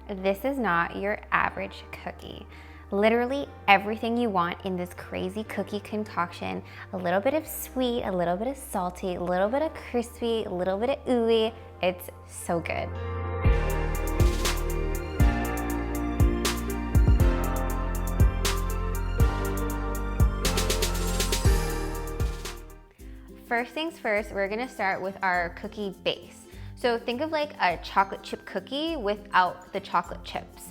This is not your average cookie. Literally everything you want in this crazy cookie concoction. A little bit of sweet, a little bit of salty, a little bit of crispy, a little bit of ooey. It's so good. First things first, we're gonna start with our cookie base. So think of like a chocolate chip cookie without the chocolate chips.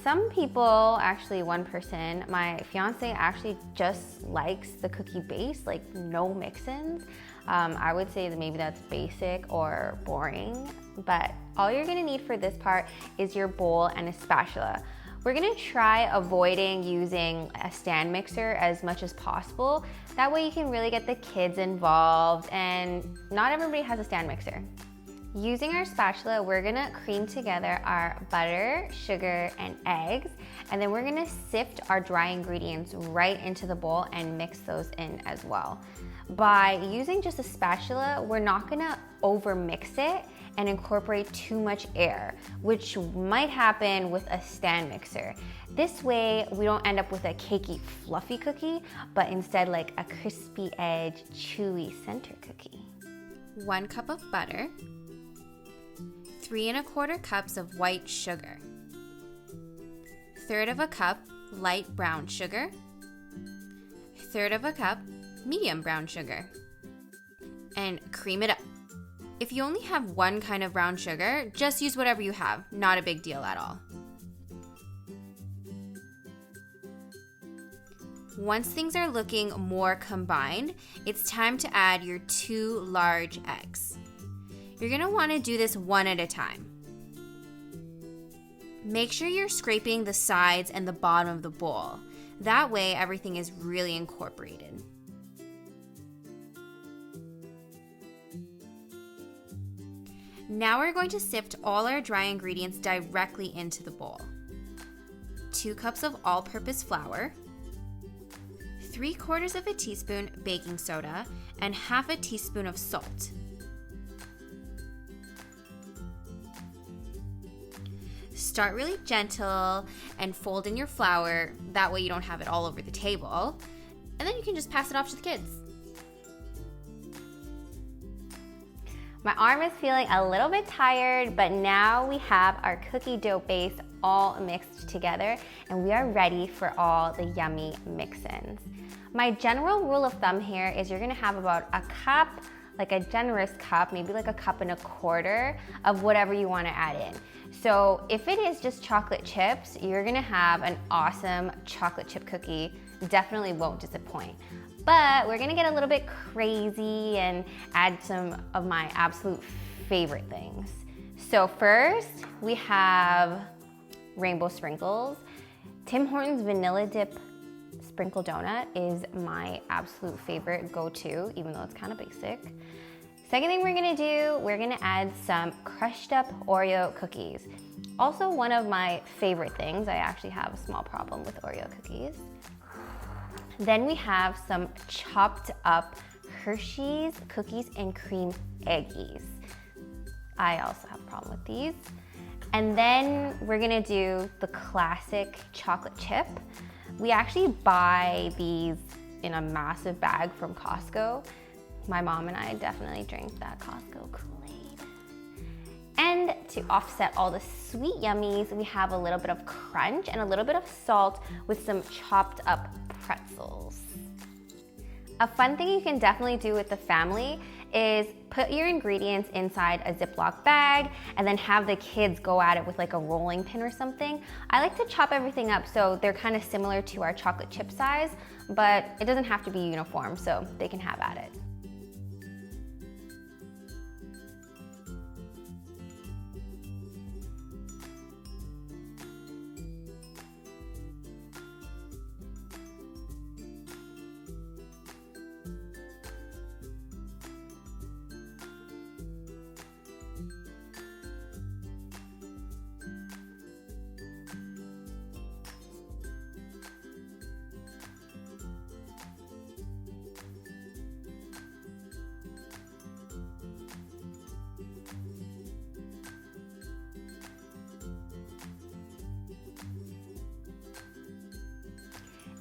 Some people, actually one person, my fiance actually just likes the cookie base, like no mix-ins. I would say that maybe that's basic or boring, but all you're gonna need for this part is your bowl and a spatula. We're gonna try avoiding using a stand mixer as much as possible. That way you can really get the kids involved, and not everybody has a stand mixer. Using our spatula, we're gonna cream together our butter, sugar, and eggs, and then we're gonna sift our dry ingredients right into the bowl and mix those in as well. By using just a spatula, we're not gonna over mix it and incorporate too much air, which might happen with a stand mixer. This way, we don't end up with a cakey, fluffy cookie, but instead like a crispy edge, chewy center cookie. 1 cup of butter, 3 1/4 cups of white sugar, 1/3 cup light brown sugar, 1/3 cup medium brown sugar, and cream it up. If you only have one kind of brown sugar, just use whatever you have, not a big deal at all. Once things are looking more combined, it's time to add your 2 large eggs. You're gonna wanna do this one at a time. Make sure you're scraping the sides and the bottom of the bowl. That way everything is really incorporated. Now we're going to sift all our dry ingredients directly into the bowl. 2 cups of all-purpose flour, 3/4 of a teaspoon baking soda, and 1/2 teaspoon of salt. Start really gentle and fold in your flour, that way you don't have it all over the table, and then you can just pass it off to the kids. My arm is feeling a little bit tired, but now we have our cookie dough base all mixed together and we are ready for all the yummy mix-ins. My general rule of thumb here is you're gonna have about a cup, like a generous cup, maybe like a cup and a quarter of whatever you wanna add in. So if it is just chocolate chips, you're gonna have an awesome chocolate chip cookie. Definitely won't disappoint. But we're gonna get a little bit crazy and add some of my absolute favorite things. So first, we have rainbow sprinkles. Tim Hortons Vanilla Dip Sprinkle Donut is my absolute favorite go-to, even though it's kind of basic. Second thing we're gonna do, we're gonna add some crushed up Oreo cookies. Also one of my favorite things. I actually have a small problem with Oreo cookies. Then we have some chopped up Hershey's cookies and cream eggies. I also have a problem with these. And then we're gonna do the classic chocolate chip. We actually buy these in a massive bag from Costco. My mom and I definitely drink that Costco Kool-Aid. And to offset all the sweet yummies, we have a little bit of crunch and a little bit of salt with some chopped up pretzels. A fun thing you can definitely do with the family is put your ingredients inside a Ziploc bag and then have the kids go at it with like a rolling pin or something. I like to chop everything up so they're kind of similar to our chocolate chip size, but it doesn't have to be uniform, so they can have at it.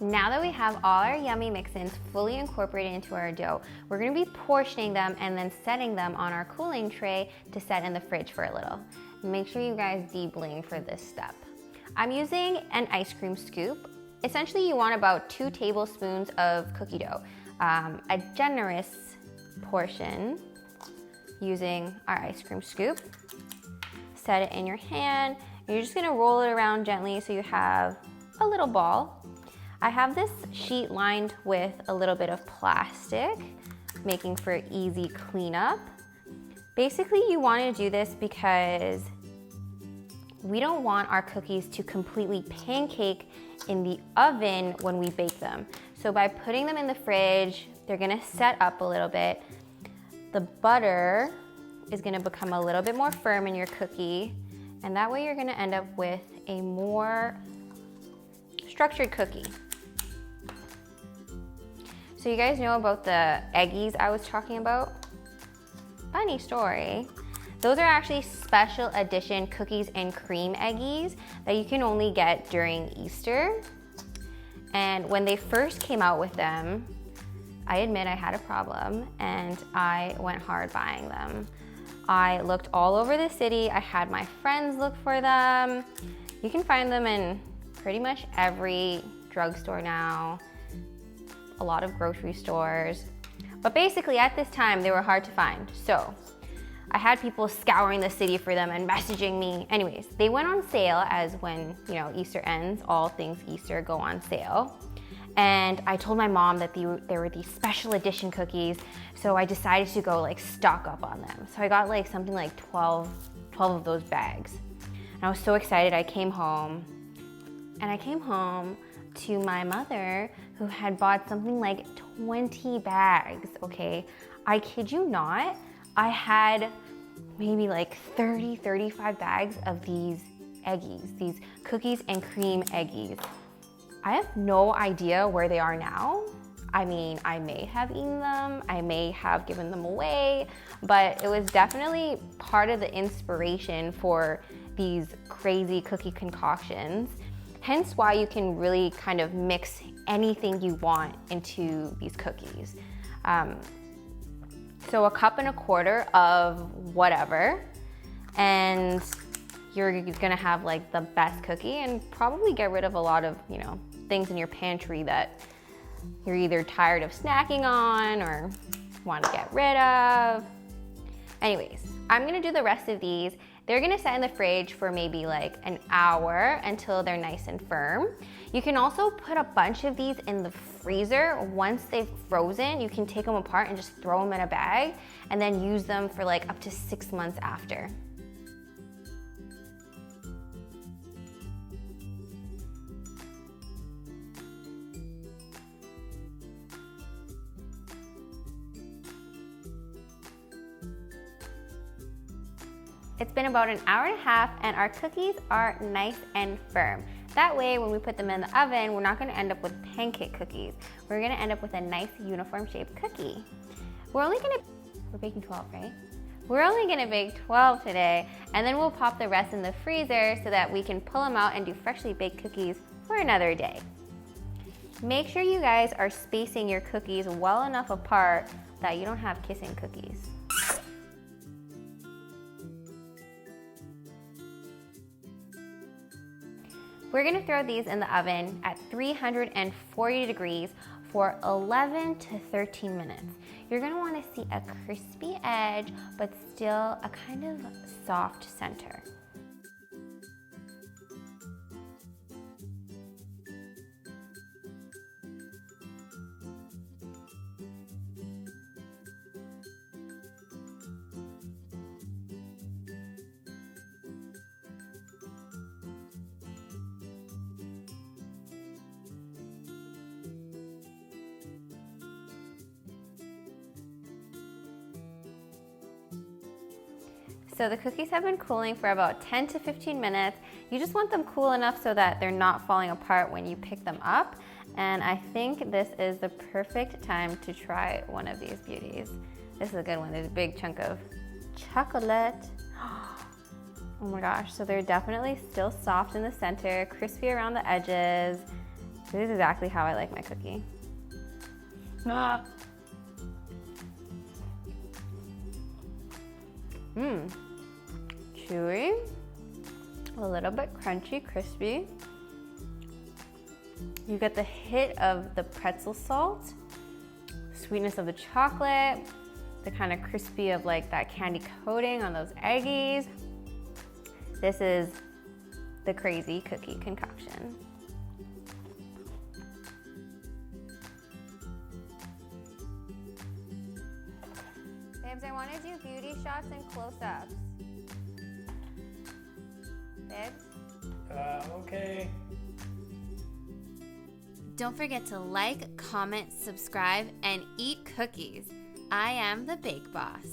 Now that we have all our yummy mix-ins fully incorporated into our dough, we're gonna be portioning them and then setting them on our cooling tray to set in the fridge for a little. Make sure you guys de-bling for this step. I'm using an ice cream scoop. Essentially, you want about 2 tablespoons of cookie dough, a generous portion using our ice cream scoop. Set it in your hand. You're just gonna roll it around gently so you have a little ball. I have this sheet lined with a little bit of plastic, making for easy cleanup. Basically, you wanna do this because we don't want our cookies to completely pancake in the oven when we bake them. So by putting them in the fridge, they're gonna set up a little bit. The butter is gonna become a little bit more firm in your cookie, and that way you're gonna end up with a more structured cookie. So you guys know about the eggies I was talking about? Funny story. Those are actually special edition cookies and cream eggies that you can only get during Easter. And when they first came out with them, I admit I had a problem and I went hard buying them. I looked all over the city. I had my friends look for them. You can find them in pretty much every drugstore now, a lot of grocery stores. But basically at this time, they were hard to find. So I had people scouring the city for them and messaging me. Anyways, they went on sale as when, Easter ends, all things Easter go on sale. And I told my mom that there were these special edition cookies, so I decided to go stock up on them. So I got something like 12 of those bags. And I was so excited. I came home to my mother who had bought something like 20 bags, okay? I kid you not, I had maybe 30, 35 bags of these eggies, these cookies and cream eggies. I have no idea where they are now. I mean, I may have eaten them, I may have given them away, but it was definitely part of the inspiration for these crazy cookie concoctions. Hence why you can really kind of mix anything you want into these cookies. So 1.25 cups of whatever, and you're gonna have the best cookie and probably get rid of a lot of, things in your pantry that you're either tired of snacking on or want to get rid of. Anyways, I'm gonna do the rest of these. They're gonna sit in the fridge for maybe an hour until they're nice and firm. You can also put a bunch of these in the freezer. Once they've frozen, you can take them apart and just throw them in a bag and then use them for up to 6 months after. It's been about 1.5 hours and our cookies are nice and firm. That way, when we put them in the oven, we're not gonna end up with pancake cookies. We're gonna end up with a nice uniform shaped cookie. We're baking 12, right? We're only gonna bake 12 today, and then we'll pop the rest in the freezer so that we can pull them out and do freshly baked cookies for another day. Make sure you guys are spacing your cookies well enough apart that you don't have kissing cookies. We're gonna throw these in the oven at 340 degrees for 11 to 13 minutes. You're gonna wanna see a crispy edge, but still a kind of soft center. So the cookies have been cooling for about 10 to 15 minutes. You just want them cool enough so that they're not falling apart when you pick them up. And I think this is the perfect time to try one of these beauties. This is a good one. There's a big chunk of chocolate. Oh my gosh, so they're definitely still soft in the center, crispy around the edges. This is exactly how I like my cookie. Ah. Chewy, a little bit crunchy, crispy. You get the hit of the pretzel salt, sweetness of the chocolate, the kind of crispy of like that candy coating on those eggies. This is the crazy cookie concoction. Babes, I want to do beauty shots and close-ups. Babes? Okay. Don't forget to like, comment, subscribe, and eat cookies. I am the Bake Boss.